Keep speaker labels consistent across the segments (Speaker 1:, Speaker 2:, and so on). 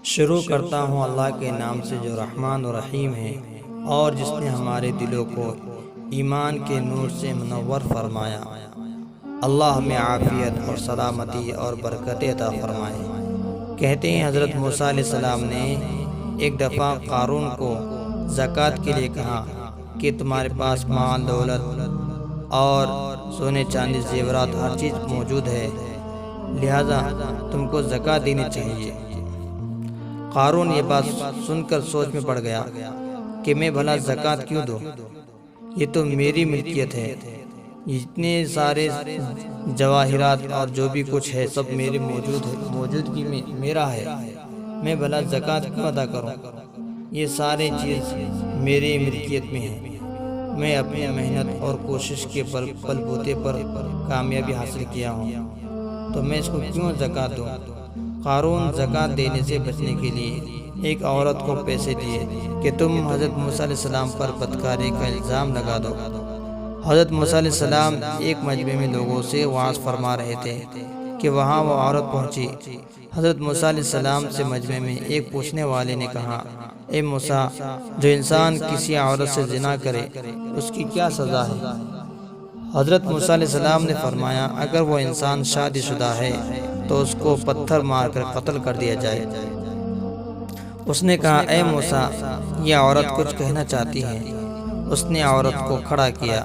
Speaker 1: شروع کرتا ہوں اللہ کے نام سے جو رحمان و رحیم ہے اور جس نے ہمارے دلوں کو ایمان کے نور سے منور فرمایا۔ اللہ ہمیں عافیت اور سلامتی اور برکت عطا فرمائے۔ کہتے ہیں حضرت موسیٰ علیہ السلام نے ایک دفعہ قارون کو زکوٰۃ کے لیے کہا کہ تمہارے پاس مال دولت اور سونے چاندی زیورات ہر چیز موجود ہے، لہذا تم کو زکوٰۃ دینی چاہیے۔ قارون یہ بات سن کر سوچ میں پڑ گیا کہ میں بھلا زکوٰۃ کیوں دوں، یہ تو میری ملکیت ہے، اتنے سارے جواہرات اور جو بھی کچھ ہے سب میرے موجودگی میں میرا ہے، میں بھلا زکوٰۃ کیوں ادا کروں، یہ سارے چیز میری ملکیت میں ہیں، میں اپنی محنت اور کوشش کے بل بوتے پر کامیابی حاصل کیا ہوں، تو میں اس کو کیوں زکوٰۃ دوں۔ قارون زکوٰۃ دینے سے بچنے کے لیے ایک عورت کو پیسے دیے کہ تم حضرت موسیٰ علیہ السلام پر بدکاری کا الزام لگا دو۔ حضرت موسیٰ علیہ السلام ایک مجمع میں لوگوں سے وعظ فرما رہے تھے کہ وہاں وہ عورت پہنچی۔ حضرت موسیٰ علیہ السلام سے مجمع میں ایک پوچھنے والے نے کہا، اے موسیٰ، جو انسان کسی عورت سے زنا کرے اس کی کیا سزا ہے؟ حضرت موسیٰ علیہ السلام نے فرمایا، اگر وہ انسان شادی شدہ ہے تو اس کو پتھر مار کر قتل کر دیا جائے۔ اس نے کہا، اے موسیٰ، یہ عورت کچھ کہنا چاہتی ہے۔ اس نے عورت کو کھڑا کیا۔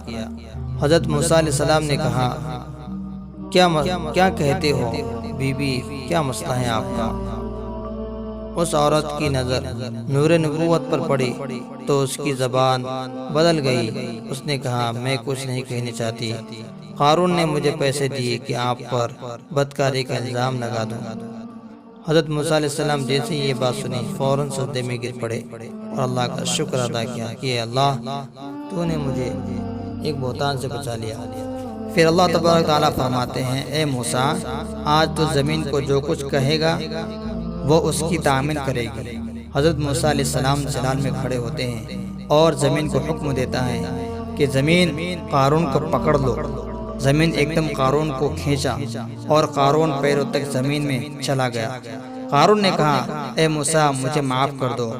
Speaker 1: حضرت موسیٰ علیہ السلام نے کہا، کیا کہتے ہو بی بی، کیا مسئلہ ہے آپ کا؟ اس عورت کی نظر نور نبوت پر پڑی تو اس کی زبان بدل گئی۔ اس نے کہا، میں کچھ نہیں کہنا چاہتی، قارون نے مجھے پیسے دیے کہ آپ پر بدکاری کا الزام لگا دوں۔ حضرت موسیٰ علیہ السلام جیسے یہ بات سنی فوراً سجدے میں گر پڑے اور اللہ کا شکر ادا کیا کہ اللہ تو نے مجھے ایک بہتان سے بچا لیا۔ پھر اللہ تبارک تعالیٰ فرماتے ہیں، اے موسیٰ، آج تو زمین کو جو کچھ کہے گا وہ اس کی تعمیل کرے گی۔ حضرت موسیٰ علیہ السلام جلال میں کھڑے ہوتے ہیں اور زمین کو حکم دیتا ہے کہ زمین قارون کو پکڑ لو۔ زمین ایک دم قارون کو کھینچا اور قارون پیروں تک زمین میں چلا گیا۔ قارون نے کہا، اے موسیٰ، مجھے معاف کر دو،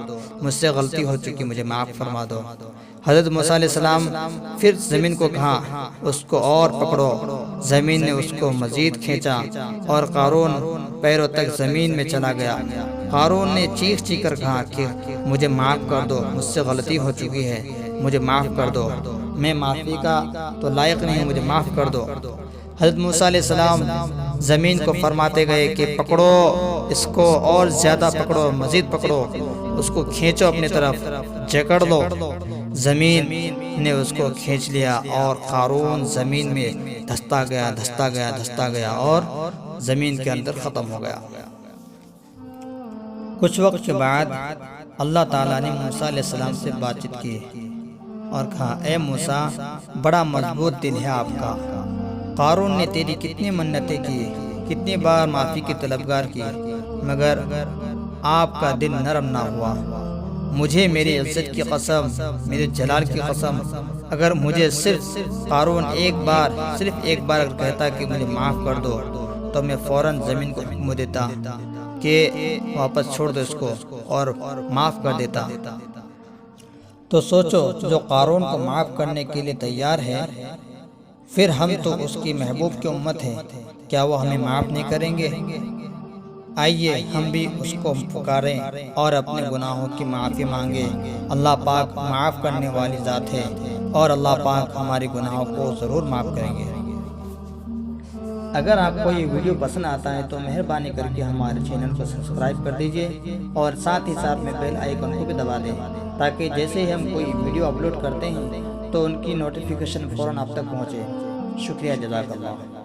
Speaker 1: مجھ سے غلطی ہو چکی، مجھے معاف فرما دو۔ حضرت موسیٰ علیہ السلام پھر زمین کو کہا، اس کو اور پکڑو۔ زمین نے اس کو مزید کھینچا اور قارون پیروں تک زمین میں چلا گیا۔ قارون نے چیخ چیخ کر کہا کہ مجھے معاف کر دو، مجھ سے غلطی ہو چکی ہے، مجھے معاف کر دو، میں معافی کا تو لائق نہیں ہوں، مجھے معاف کر دو۔ حضرت موسیٰ علیہ السلام زمین کو فرماتے گئے کہ پکڑو اس کو، اور زیادہ پکڑو، مزید پکڑو، اس کو کھینچو اپنی طرف، جکڑ لو۔ زمین نے اس کو کھینچ لیا اور قارون زمین میں دھستا گیا اور زمین کے اندر ختم ہو گیا۔ کچھ وقت کے بعد اللہ تعالیٰ نے موسیٰ علیہ السلام سے بات چیت کی اور کہا، اے موسیٰ، بڑا مضبوط دل ہے آپ کا۔ قارون نے تیری کتنی منتیں کی، کتنی بار معافی کی طلبگار کی، مگر آپ کا دل نرم نہ ہوا۔ مجھے میری عزت کی قسم، میرے جلال کی قسم، اگر مجھے صرف قارون صرف ایک بار اگر کہتا کہ مجھے معاف کر دو تو میں فوراً زمین کو حکم دیتا کہ واپس چھوڑ دو اس کو اور معاف کر دیتا۔ تو سوچو، جو قارون کو معاف کرنے کے لیے تیار ہے، پھر ہم تو اس کی محبوب کی امت ہیں، کیا وہ ہمیں معاف نہیں کریں گے؟ آئیے ہم بھی اس کو پکاریں اور اپنے گناہوں کی معافی مانگیں۔ اللہ پاک معاف کرنے والی ذات ہے اور اللہ پاک ہمارے گناہوں کو ضرور معاف کریں گے۔ اگر آپ کو یہ ویڈیو پسند آتا ہے تو مہربانی کر کے ہمارے چینل کو سبسکرائب کر دیجئے اور ساتھ ہی ساتھ میں بیل آئیکن کو بھی دبا دیں، تاکہ جیسے ہی ہم کوئی ویڈیو اپلوڈ کرتے ہیں تو ان کی نوٹیفیکیشن فوراً آپ تک پہنچے۔ شکریہ، جزاک اللہ۔